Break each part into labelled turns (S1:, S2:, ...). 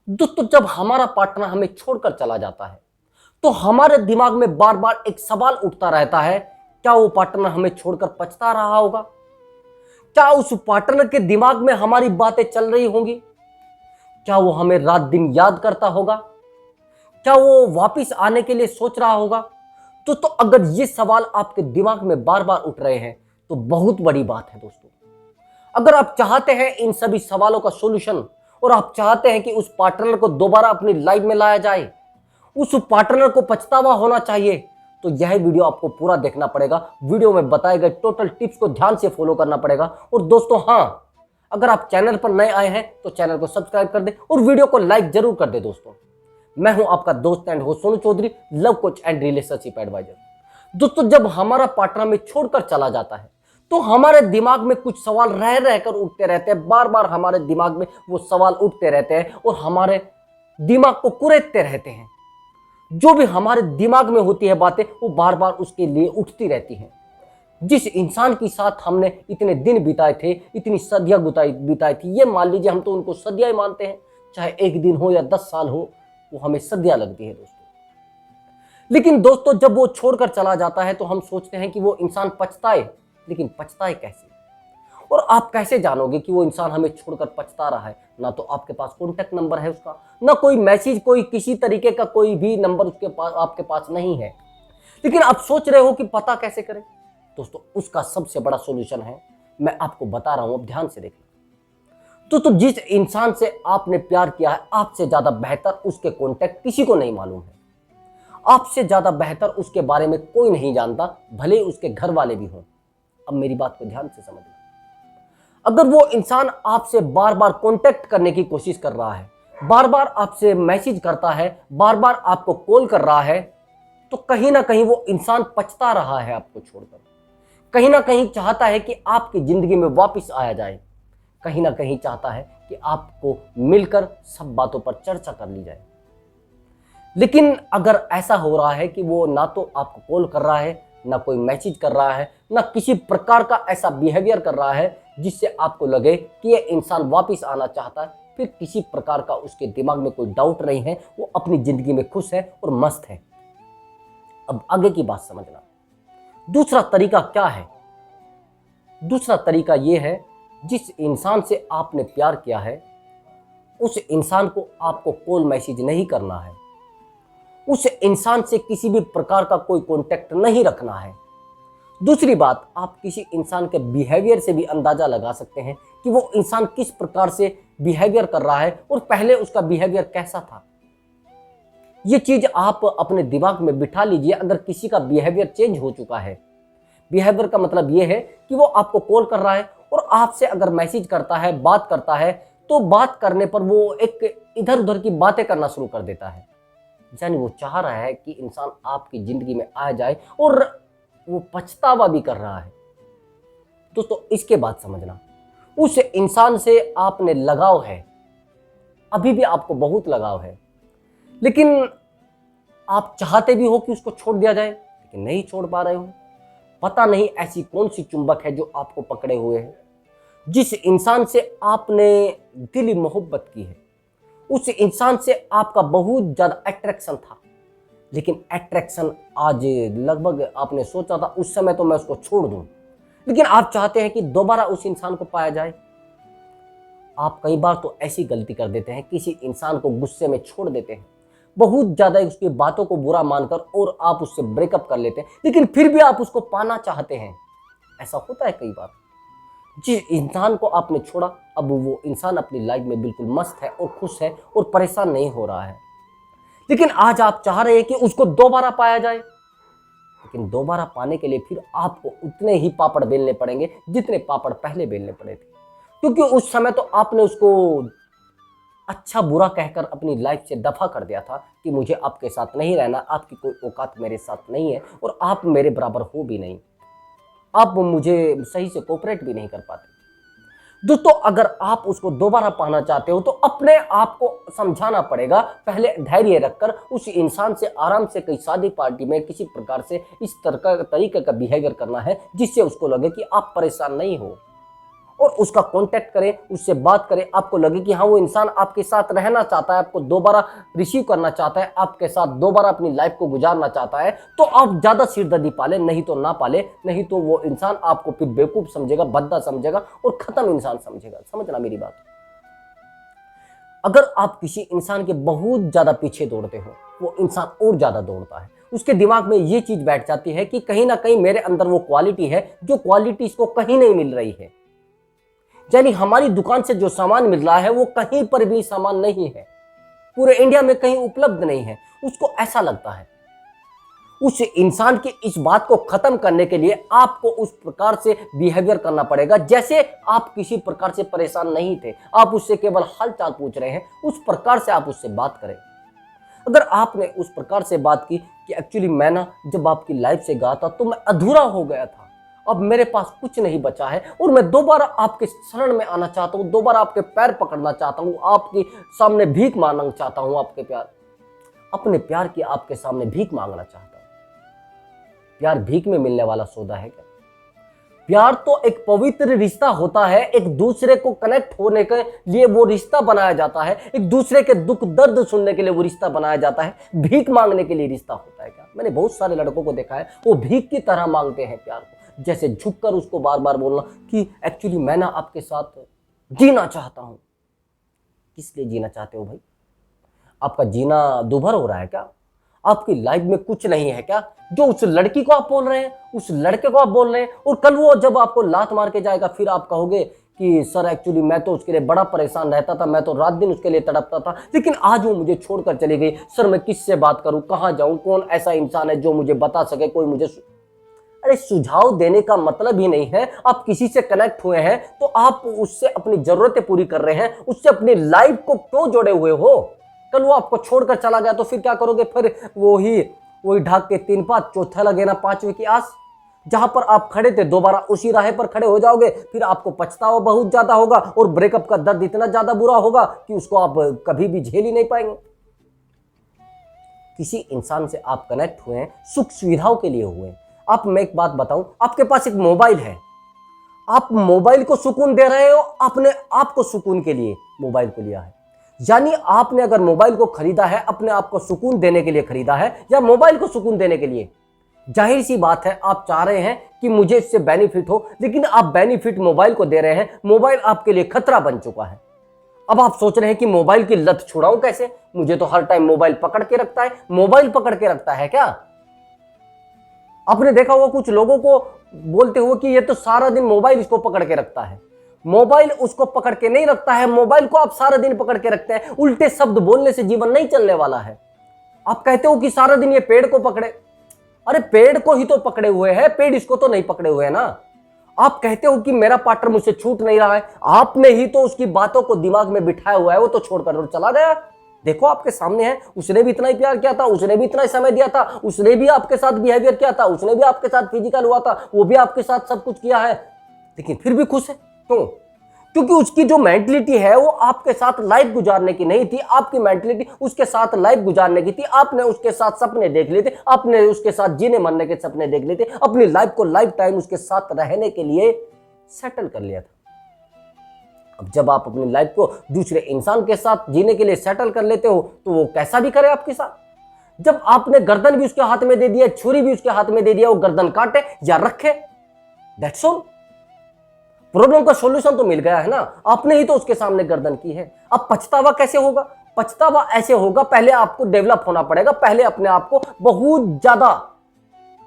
S1: दोस्तों, जब हमारा पार्टनर हमें छोड़कर चला जाता है तो हमारे दिमाग में बार बार एक सवाल उठता रहता है, क्या वो पार्टनर हमें छोड़कर पछता रहा होगा? क्या उस पार्टनर के दिमाग में हमारी बातें चल रही होंगी? क्या वो हमें रात दिन याद करता होगा? क्या वो वापस आने के लिए सोच रहा होगा? तो अगर ये सवाल आपके दिमाग में बार बार उठ रहे हैं तो बहुत बड़ी बात है दोस्तों। अगर आप चाहते हैं इन सभी सवालों का सॉल्यूशन और आप चाहते हैं कि उस पार्टनर को दोबारा अपनी लाइफ में लाया जाए, उस पार्टनर को पछतावा होना चाहिए, तो यह वीडियो आपको पूरा देखना पड़ेगा। वीडियो में बताए गए टोटल टिप्स को ध्यान से फॉलो करना पड़ेगा। और दोस्तों, हाँ, अगर आप चैनल पर नए आए हैं तो चैनल को सब्सक्राइब कर दें और वीडियो को लाइक जरूर कर दें। दोस्तों, मैं हूं आपका दोस्त and host Sonu Chaudhary, love coach and relationship advisor. दोस्तों, जब हमारा पार्टनर हमें छोड़कर चला जाता है तो हमारे दिमाग में कुछ सवाल रह रहकर उठते रहते हैं। बार बार हमारे दिमाग में वो सवाल उठते रहते हैं और हमारे दिमाग को कुरेदते रहते हैं। जो भी हमारे दिमाग में होती है बातें, वो बार बार उसके लिए उठती रहती हैं। जिस इंसान के साथ हमने इतने दिन बिताए थे, इतनी सदियां बिताई थी, ये मान लीजिए हम तो उनको सदियां ही मानते हैं, चाहे एक दिन हो या 10 साल हो, वो हमें सदियां लगती है दोस्तों। लेकिन दोस्तों, जब वो छोड़कर चला जाता है तो हम सोचते हैं कि वो इंसान पछताए, लेकिन पछताए कैसे? और आप कैसे जानोगे कि वो इंसान हमें छोड़कर पछता रहा है? ना तो आपके पास कॉन्टैक्ट नंबर है उसका, ना कोई मैसेज, कोई किसी तरीके का कोई भी नंबर उसके पास, आपके पास नहीं है। लेकिन आप सोच रहे हो कि पता कैसे करें? दोस्तों, उसका सबसे बड़ा सॉल्यूशन है, मैं आपको बता रहा हूं, अब ध्यान से देखना। तो जिस इंसान से आपने प्यार किया है, आपसे ज्यादा बेहतर उसके कॉन्टैक्ट किसी को नहीं मालूम है। आपसे ज्यादा बेहतर उसके बारे में कोई नहीं जानता, भले उसके घर वाले भी हों। अब मेरी बात को ध्यान से समझना। अगर वो इंसान आपसे बार बार कांटेक्ट करने की कोशिश कर रहा है, बार बार आपसे मैसेज करता है, बार बार आपको कॉल कर रहा है, तो कहीं ना कहीं वो इंसान पछता रहा है आपको छोड़कर। कहीं ना कहीं चाहता है कि आपकी जिंदगी में वापस आया जाए। कहीं ना कहीं चाहता है कि आपको मिलकर सब बातों पर चर्चा कर ली जाए। लेकिन अगर ऐसा हो रहा है कि वो ना तो आपको कॉल कर रहा है, ना कोई मैसेज कर रहा है, ना किसी प्रकार का ऐसा बिहेवियर कर रहा है जिससे आपको लगे कि ये इंसान वापस आना चाहता है, फिर किसी प्रकार का उसके दिमाग में कोई डाउट नहीं है, वो अपनी जिंदगी में खुश है और मस्त है। अब आगे की बात समझना। दूसरा तरीका क्या है? दूसरा तरीका ये है, जिस इंसान से आपने प्यार किया है उस इंसान को आपको कॉल मैसेज नहीं करना है, उस इंसान से किसी भी प्रकार का कोई कांटेक्ट नहीं रखना है। दूसरी बात, आप किसी इंसान के बिहेवियर से भी अंदाजा लगा सकते हैं कि वो इंसान किस प्रकार से बिहेवियर कर रहा है और पहले उसका बिहेवियर कैसा था। ये चीज आप अपने दिमाग में बिठा लीजिए। अगर किसी का बिहेवियर चेंज हो चुका है, बिहेवियर का मतलब ये है कि वो आपको कॉल कर रहा है और आपसे अगर मैसेज करता है, बात करता है, तो बात करने पर वो एक इधर उधर की बातें करना शुरू कर देता है। यानी वो चाह रहा है कि इंसान आपकी जिंदगी में आ जाए और वो पछतावा भी कर रहा है। दोस्तों, इसके बाद समझना, उस इंसान से आपने लगाव है, अभी भी आपको बहुत लगाव है, लेकिन आप चाहते भी हो कि उसको छोड़ दिया जाए, लेकिन नहीं छोड़ पा रहे हो। पता नहीं ऐसी कौन सी चुंबक है जो आपको पकड़े हुए है। जिस इंसान से आपने दिली मोहब्बत की है, उस इंसान से आपका बहुत ज्यादा अट्रैक्शन था, लेकिन अट्रैक्शन आज लगभग आपने सोचा था उस समय तो मैं उसको छोड़ दूं, लेकिन आप चाहते हैं कि दोबारा उस इंसान को पाया जाए। आप कई बार तो ऐसी गलती कर देते हैं, किसी इंसान को गुस्से में छोड़ देते हैं, बहुत ज्यादा उसकी बातों को बुरा मानकर, और आप उससे ब्रेकअप कर लेते हैं, लेकिन फिर भी आप उसको पाना चाहते हैं। ऐसा होता है कई बार। जिस इंसान को आपने छोड़ा, अब वो इंसान अपनी लाइफ में बिल्कुल मस्त है और खुश है और परेशान नहीं हो रहा है, लेकिन आज आप चाह रहे हैं कि उसको दोबारा पाया जाए। लेकिन दोबारा पाने के लिए फिर आपको उतने ही पापड़ बेलने पड़ेंगे जितने पापड़ पहले बेलने पड़े थे, क्योंकि उस समय तो आपने उसको अच्छा बुरा कहकर अपनी लाइफ से दफा कर दिया था कि मुझे आपके साथ नहीं रहना, आपकी कोई औकात मेरे साथ नहीं है और आप मेरे बराबर हो भी नहीं, आप मुझे सही से कोऑपरेट भी नहीं कर पाते। दोस्तों, अगर आप उसको दोबारा पाना चाहते हो तो अपने आप को समझाना पड़ेगा, पहले धैर्य रखकर उस इंसान से आराम से कहीं शादी पार्टी में किसी प्रकार से इस तरह तरीके का बिहेवियर करना है जिससे उसको लगे कि आप परेशान नहीं हो। और उसका कांटेक्ट करें, उससे बात करें, आपको लगे कि हाँ वो इंसान आपके साथ रहना चाहता है, आपको दोबारा रिसीव करना चाहता है, आपके साथ दोबारा अपनी लाइफ को गुजारना चाहता है, तो आप ज्यादा सिरदर्दी पाले, नहीं तो ना पाले। नहीं तो वो इंसान आपको फिर बेवकूफ समझेगा, भद्दा समझेगा और खत्म इंसान समझेगा। समझना मेरी बात। अगर आप किसी इंसान के बहुत ज्यादा पीछे दौड़ते हो, वो इंसान और ज्यादा दौड़ता है। उसके दिमाग में ये चीज बैठ जाती है कि कहीं ना कहीं मेरे अंदर वो क्वालिटी है जो क्वालिटी इसको कहीं नहीं मिल रही है। यानी हमारी दुकान से जो सामान मिल रहा है वो कहीं पर भी सामान नहीं है, पूरे इंडिया में कहीं उपलब्ध नहीं है। उसको ऐसा लगता है। उस इंसान की इस बात को खत्म करने के लिए आपको उस प्रकार से बिहेवियर करना पड़ेगा जैसे आप किसी प्रकार से परेशान नहीं थे, आप उससे केवल हालचाल पूछ रहे हैं। उस प्रकार से आप उससे बात करें। अगर आपने उस प्रकार से बात की कि एक्चुअली मैं ना जब आपकी लाइफ से गया था तो मैं अधूरा हो गया था, अब मेरे पास कुछ नहीं बचा है और मैं दोबारा आपके शरण में आना चाहता हूं, दोबारा आपके पैर पकड़ना चाहता हूं, आपके सामने भीख मांगना चाहता हूं, आपके प्यार, अपने प्यार की आपके सामने भीख मांगना चाहता हूं। प्यार भीख में मिलने वाला सौदा है क्या? प्यार तो एक पवित्र रिश्ता होता है, एक दूसरे को कनेक्ट होने के लिए वो रिश्ता बनाया जाता है, एक दूसरे के दुख दर्द सुनने के लिए वो रिश्ता बनाया जाता है। भीख मांगने के लिए रिश्ता होता है क्या? मैंने बहुत सारे लड़कों को देखा है, वो भीख की तरह मांगते हैं प्यार को, जैसे झुककर उसको बार बार बोलना कि एक्चुअली मैं ना आपके साथ जीना चाहता हूं। किस लिए जीना चाहते हो भाई? आपका जीना दुभर हो रहा है क्या? आपकी लाइफ में कुछ नहीं है क्या? जो उस लड़की को आप बोल रहे हैं, उस लड़के को आप बोल रहे हैं, और कल वो जब आपको लात मार के जाएगा फिर आप कहोगे कि सर एक्चुअली मैं तो उसके लिए बड़ा परेशान रहता था, मैं तो रात दिन उसके लिए तड़पता था, लेकिन आज वो मुझे छोड़कर चली गई। सर मैं किससे बात करूं, कहां जाऊं, कौन ऐसा इंसान है जो मुझे बता सके, कोई मुझे अरे सुझाव देने का मतलब ही नहीं है। आप किसी से कनेक्ट हुए हैं तो आप उससे अपनी जरूरतें पूरी कर रहे हैं, उससे अपनी लाइफ को क्यों जोड़े हुए हो? कल वो आपको छोड़कर चला गया तो फिर क्या करोगे? फिर वही ढाक के 3 पात, चौथा लगे ना 5वें की आस। जहां पर आप खड़े थे दोबारा उसी राह पर खड़े हो जाओगे, फिर आपको पछतावा बहुत ज्यादा होगा और ब्रेकअप का दर्द इतना ज्यादा बुरा होगा कि उसको आप कभी भी झेल ही नहीं पाएंगे। किसी इंसान से आप कनेक्ट हुए हैं सुख सुविधाओं के लिए हुए। आप, मैं एक बात बताऊं, आपके पास एक मोबाइल है, आप मोबाइल को सुकून दे रहे हो, अपने आप को सुकून के लिए मोबाइल को लिया है। यानी आपने अगर मोबाइल को खरीदा है अपने आप को सुकून देने के लिए खरीदा है या मोबाइल को सुकून देने के लिए? जाहिर सी बात है आप चाह रहे हैं कि मुझे इससे बेनिफिट हो, लेकिन आप बेनिफिट मोबाइल को दे रहे हैं। मोबाइल आपके लिए खतरा बन चुका है। अब आप सोच रहे हैं कि मोबाइल की लत छुड़ाऊं कैसे, मुझे तो हर टाइम मोबाइल पकड़ के रखता है। मोबाइल पकड़ के रखता है क्या? आपने देखा होगा कुछ लोगों को बोलते हुए कि ये तो सारा दिन मोबाइल इसको पकड़ के रखता है। मोबाइल उसको पकड़ के नहीं रखता है, मोबाइल को आप सारा दिन पकड़ के रखते हैं। उल्टे शब्द बोलने से जीवन नहीं चलने वाला है। आप कहते हो कि सारा दिन ये पेड़ को पकड़े, अरे पेड़ को ही तो पकड़े हुए है, पेड़ इसको तो नहीं पकड़े हुए है ना। आप कहते हो कि मेरा पार्टनर मुझसे छूट नहीं रहा है, आपने ही तो उसकी बातों को दिमाग में बिठाया हुआ है, वो तो छोड़कर चला गया। देखो आपके सामने है, उसने भी इतना ही प्यार किया था, उसने भी इतना ही समय दिया था, उसने भी आपके साथ बिहेवियर किया था, उसने भी आपके साथ फिजिकल हुआ था, वो भी आपके साथ सब कुछ किया है, लेकिन फिर भी खुश है। क्यों? क्योंकि उसकी जो मेंटलिटी है वो आपके साथ लाइफ गुजारने की नहीं थी, आपकी मेंटलिटी उसके साथ लाइफ गुजारने की थी। आपने उसके साथ सपने देख लिए थे, आपने उसके साथ जीने मरने के सपने देख लिए थे, अपनी लाइफ को लाइफ टाइम उसके साथ रहने के लिए सेटल कर लिया था। अब जब आप अपनी लाइफ को दूसरे इंसान के साथ जीने के लिए सेटल कर लेते हो तो वो कैसा भी करे आपके साथ। जब आपने गर्दन भी उसके हाथ में दे दिया, छुरी भी उसके हाथ में दे दिया, वो गर्दन काटे या रखे, दैट्स ऑल। प्रॉब्लम का सॉल्यूशन तो मिल गया है ना, आपने ही तो उसके सामने गर्दन की है। अब पछतावा कैसे होगा? पछतावा ऐसे होगा, पहले आपको डेवलप होना पड़ेगा, पहले अपने आप को बहुत ज्यादा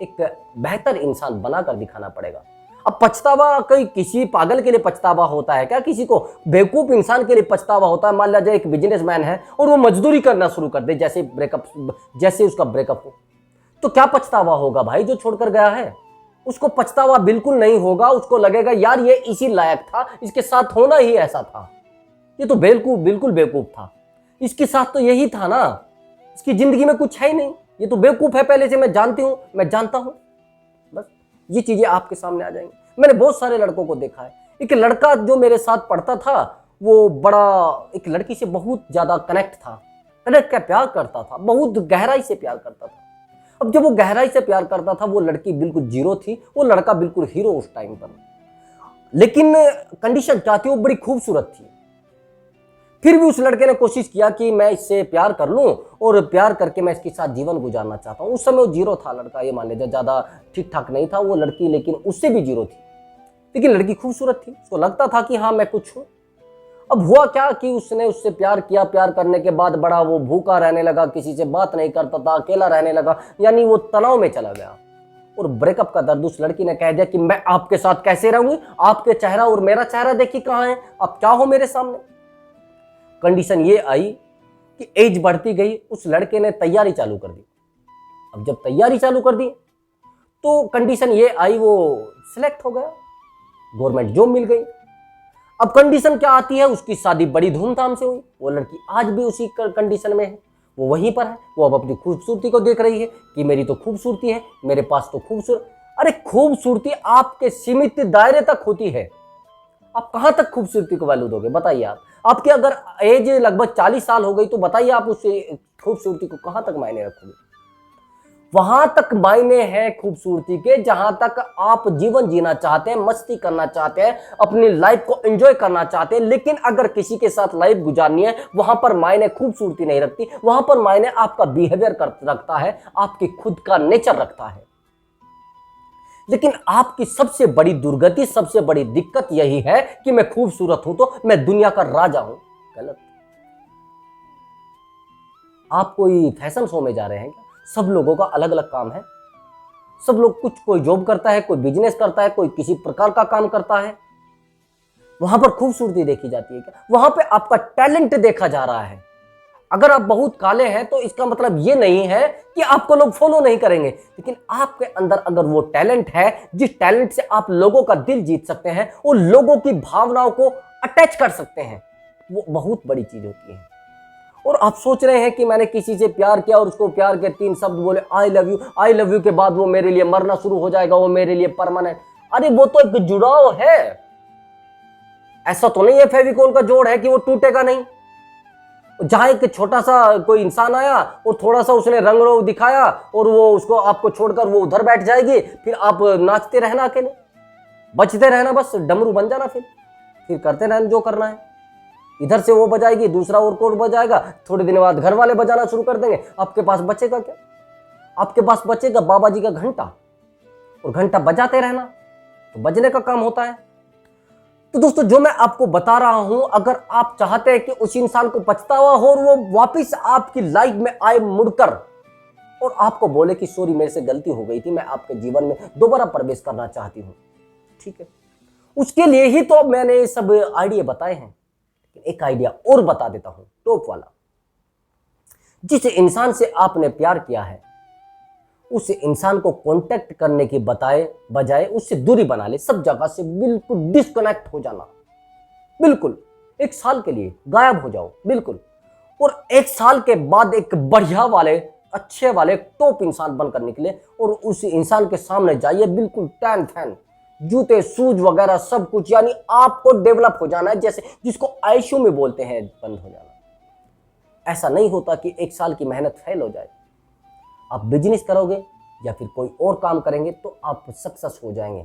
S1: एक बेहतर इंसान बनाकर दिखाना पड़ेगा। अब पछतावा कोई किसी पागल के लिए पछतावा होता है क्या? किसी को बेवकूफ इंसान के लिए पछतावा होता है? मान लीजिए एक बिजनेसमैन है और वो मजदूरी करना शुरू कर दे जैसे उसका ब्रेकअप हो, तो क्या पछतावा होगा भाई जो छोड़कर गया है? उसको पछतावा बिल्कुल नहीं होगा। उसको लगेगा यार ये इसी लायक था, इसके साथ होना ही ऐसा था, ये तो बिल्कुल बेवकूफ था, इसके साथ तो यही था ना, इसकी जिंदगी में कुछ है ही नहीं, ये तो बेवकूफ है, पहले से मैं जानती हूं, मैं जानता हूं। बस ये चीजें आपके सामने आ जाएंगी। मैंने बहुत सारे लड़कों को देखा है। एक लड़का जो मेरे साथ पढ़ता था, वो बड़ा एक लड़की से बहुत ज्यादा कनेक्ट था, कनेक्ट क्या, प्यार करता था, बहुत गहराई से प्यार करता था। अब जब वो गहराई से प्यार करता था, वो लड़की बिल्कुल जीरो थी, वो लड़का बिल्कुल हीरो उस टाइम पर। लेकिन कंडीशन क्या थी, वो बड़ी खूबसूरत थी। फिर भी उस लड़के ने कोशिश किया कि मैं इससे प्यार कर लूं और प्यार करके मैं इसके साथ जीवन गुजारना चाहता हूं। उस समय वो जीरो था लड़का, ये मान लीजिए, ज्यादा ठीक ठाक नहीं था वो लड़की, लेकिन उससे भी जीरो थी। लेकिन लड़की खूबसूरत थी, उसको लगता था कि हाँ मैं कुछ हूं। अब हुआ क्या कि उसने उससे प्यार किया, प्यार करने के बाद बड़ा वो भूखा रहने लगा, किसी से बात नहीं करता था, अकेला रहने लगा, यानी वो तनाव में चला गया। और ब्रेकअप का दर्द, उस लड़की ने कह दिया कि मैं आपके साथ कैसे रहूंगी, आपके चेहरा और मेरा चेहरा देखिए कहां है, आप क्या हो मेरे सामने। कंडीशन ये आई कि एज बढ़ती गई, उस लड़के ने तैयारी चालू कर दी। अब जब तैयारी चालू कर दी तो कंडीशन ये आई, वो सिलेक्ट हो गया, गवर्नमेंट जॉब मिल गई। अब कंडीशन क्या आती है, उसकी शादी बड़ी धूमधाम से हुई। वो लड़की आज भी उसी कंडीशन में है, वो वहीं पर है, वो अब अपनी खूबसूरती को देख रही है कि मेरी तो खूबसूरती है, मेरे पास तो खूबसूरत। अरे खूबसूरती आपके सीमित दायरे तक होती है, आप कहां तक खूबसूरती को वैल्यू दोगे बताइए। आप आपके अगर एज लगभग 40 साल हो गई तो बताइए आप उससे खूबसूरती को कहां तक मायने रखोगे। वहां तक मायने हैं खूबसूरती के जहां तक आप जीवन जीना चाहते हैं, मस्ती करना चाहते हैं, अपनी लाइफ को एंजॉय करना चाहते हैं। लेकिन अगर किसी के साथ लाइफ गुजारनी है, वहां पर मायने खूबसूरती नहीं रखती, वहां पर मायने आपका बिहेवियर रखता है, आपकी खुद का नेचर रखता है। लेकिन आपकी सबसे बड़ी दुर्गति, सबसे बड़ी दिक्कत यही है कि मैं खूबसूरत हूं तो मैं दुनिया का राजा हूं। गलत। आप कोई फैशन शो में जा रहे हैं क्या? सब लोगों का अलग अलग काम है, सब लोग कुछ, कोई जॉब करता है, कोई बिजनेस करता है, कोई किसी प्रकार का काम करता है। वहां पर खूबसूरती देखी जाती है क्या? वहां पे आपका टैलेंट देखा जा रहा है। अगर आप बहुत काले हैं तो इसका मतलब ये नहीं है कि आपको लोग फॉलो नहीं करेंगे, लेकिन आपके अंदर अगर वो टैलेंट है, जिस टैलेंट से आप लोगों का दिल जीत सकते हैं, वो लोगों की भावनाओं को अटैच कर सकते हैं, वो बहुत बड़ी चीज होती है। और आप सोच रहे हैं कि मैंने किसी से प्यार किया और उसको प्यार के 3 शब्द बोले, I love you, I love you के बाद वो मेरे लिए मरना शुरू हो जाएगा, वो मेरे लिए परमानेंट। अरे वो तो एक जुड़ाव है, ऐसा तो नहीं है फेविकोल का जोड़ है कि वो टूटेगा नहीं। जहां एक छोटा सा कोई इंसान आया और थोड़ा सा उसने रंग रोग दिखाया और वो उसको आपको छोड़कर वो उधर बैठ जाएगी, फिर आप नाचते रहना, अकेले बचते रहना, बस डमरू बन जाना, फिर करते रहना जो करना है। इधर से वो बजाएगी, दूसरा और कोड बजाएगा, थोड़े दिन बाद घर वाले बजाना शुरू कर देंगे, आपके पास बचेगा क्या? आपके पास बचेगा बाबा जी का घंटा, और घंटा बजाते रहना, तो बजने का काम होता है। तो दोस्तों, जो मैं आपको बता रहा हूं, अगर आप चाहते हैं कि उस इंसान को पछतावा हो और वो वापस आपकी लाइफ में आए मुड़कर और आपको बोले कि सॉरी मेरे से गलती हो गई थी, मैं आपके जीवन में दोबारा प्रवेश करना चाहती हूं, ठीक है, उसके लिए ही तो मैंने ये सब आइडिया बताए हैं। एक आइडिया और बता देता हूं, टॉप वाला। जिस इंसान से आपने प्यार किया है, उस इंसान को कांटेक्ट करने की बजाय उससे दूरी बना ले, सब जगह से बिल्कुल डिस्कनेक्ट हो जाना, बिल्कुल 1 साल के लिए गायब हो जाओ, बिल्कुल। और 1 साल के बाद एक बढ़िया वाले, अच्छे वाले, टॉप इंसान बनकर निकले और उस इंसान के सामने जाइए, बिल्कुल टैन फैन, जूते शूज वगैरह सब कुछ, यानी आपको डेवलप हो जाना है, जैसे जिसको आईसीयू में बोलते हैं, बंद हो जाना। ऐसा नहीं होता कि 1 साल की मेहनत फेल हो जाए। आप बिजनेस करोगे या फिर कोई और काम करेंगे तो आप सक्सेस हो जाएंगे।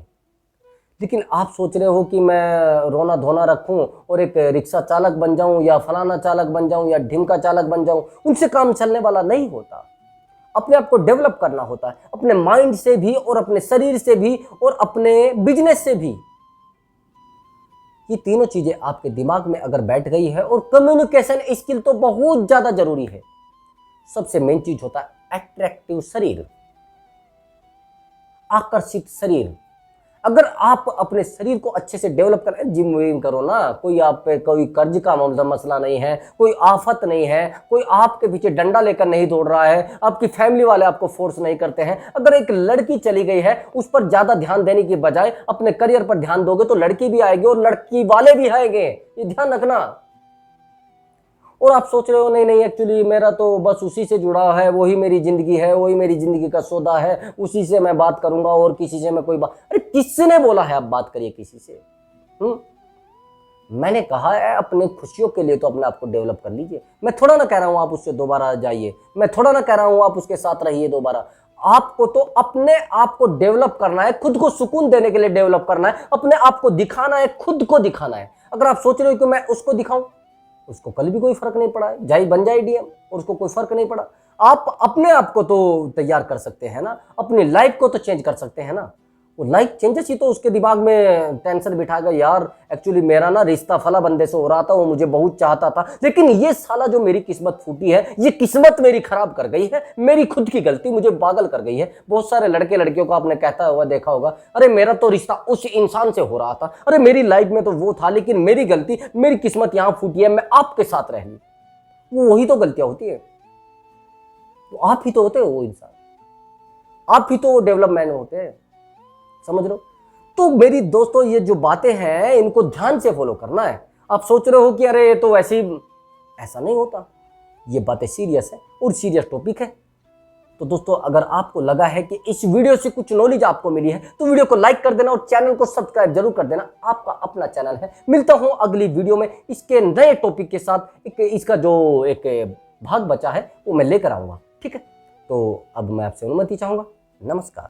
S1: लेकिन आप सोच रहे हो कि मैं रोना धोना रखूं और एक रिक्शा चालक बन जाऊं या फलाना चालक बन जाऊं या ढिमका चालक बन जाऊं, उनसे काम चलने वाला नहीं होता। अपने आप को डेवलप करना होता है, अपने माइंड से भी और अपने शरीर से भी और अपने बिजनेस से भी। ये तीनों चीजें आपके दिमाग में अगर बैठ गई है, और कम्युनिकेशन स्किल तो बहुत ज्यादा जरूरी है। सबसे मेन चीज होता है अट्रैक्टिव शरीर, आकर्षित शरीर। अगर आप अपने शरीर को अच्छे से डेवलप करें, जिम विम करो ना, कोई आप पे कोई कर्ज का मसला नहीं है, कोई आफत नहीं है, कोई आपके पीछे डंडा लेकर नहीं दौड़ रहा है, आपकी फैमिली वाले आपको फोर्स नहीं करते हैं। अगर एक लड़की चली गई है, उस पर ज्यादा ध्यान देने की बजाय अपने करियर पर ध्यान दोगे तो लड़की भी आएगी और लड़की वाले भी आएंगे, ये ध्यान रखना। और आप सोच रहे हो नहीं नहीं एक्चुअली मेरा तो बस उसी से जुड़ा है, वही मेरी जिंदगी है, वही मेरी जिंदगी का सौदा है, उसी से मैं बात करूंगा और किसी से मैं कोई बात। अरे किसने बोला है आप बात करिए किसी से? मैंने कहा है अपने खुशियों के लिए तो अपने आप को डेवलप कर लीजिए। मैं थोड़ा ना कह रहा हूं आप उससे दोबारा जाइए, मैं थोड़ा ना कह रहा हूं आप उसके साथ रहिए दोबारा। आपको तो अपने आप को डेवलप करना है, खुद को सुकून देने के लिए डेवलप करना है, अपने आप को दिखाना है, खुद को दिखाना है। अगर आप सोच रहे हो कि मैं उसको दिखाऊं, उसको कल भी कोई फर्क नहीं पड़ा है, जाई बन जाए डीएम और उसको कोई फर्क नहीं पड़ा। आप अपने आप को तो तैयार कर सकते हैं ना, अपनी लाइफ को तो चेंज कर सकते हैं ना। वो लाइफ चेंजेस ही तो उसके दिमाग में टेंशन बिठाएगा, यार एक्चुअली मेरा ना रिश्ता फला बंदे से हो रहा था, वो मुझे बहुत चाहता था, लेकिन ये साला जो मेरी किस्मत फूटी है, ये किस्मत मेरी खराब कर गई है, मेरी खुद की गलती मुझे पागल कर गई है। बहुत सारे लड़के लड़कियों को आपने कहता हुआ देखा होगा, अरे मेरा तो रिश्ता उस इंसान से हो रहा था, अरे मेरी लाइफ में तो वो था, लेकिन मेरी गलती, मेरी किस्मत यहां फूटी है, मैं आपके साथ रह ली। वो वही तो गलतियां होती है, तो आप ही तो होते हो वो इंसान, आप ही तो वो डेवलपमेंट होते हैं, समझ लो। तो मेरी दोस्तों ये जो बातें हैं इनको ध्यान से फॉलो करना है। आप सोच रहे हो कि अरे ये तो ऐसी, ऐसा नहीं होता, ये बातें सीरियस है और सीरियस टॉपिक है। तो दोस्तों अगर आपको लगा है कि इस वीडियो से कुछ नॉलेज आपको मिली है तो वीडियो को लाइक कर देना और चैनल को सब्सक्राइब जरूर कर देना। आपका अपना चैनल है। मिलता हूं अगली वीडियो में इसके नए टॉपिक के साथ। इसका जो एक भाग बचा है वो मैं लेकर आऊंगा, ठीक है। तो अब मैं आपसे अनुमति चाहूंगा। नमस्कार।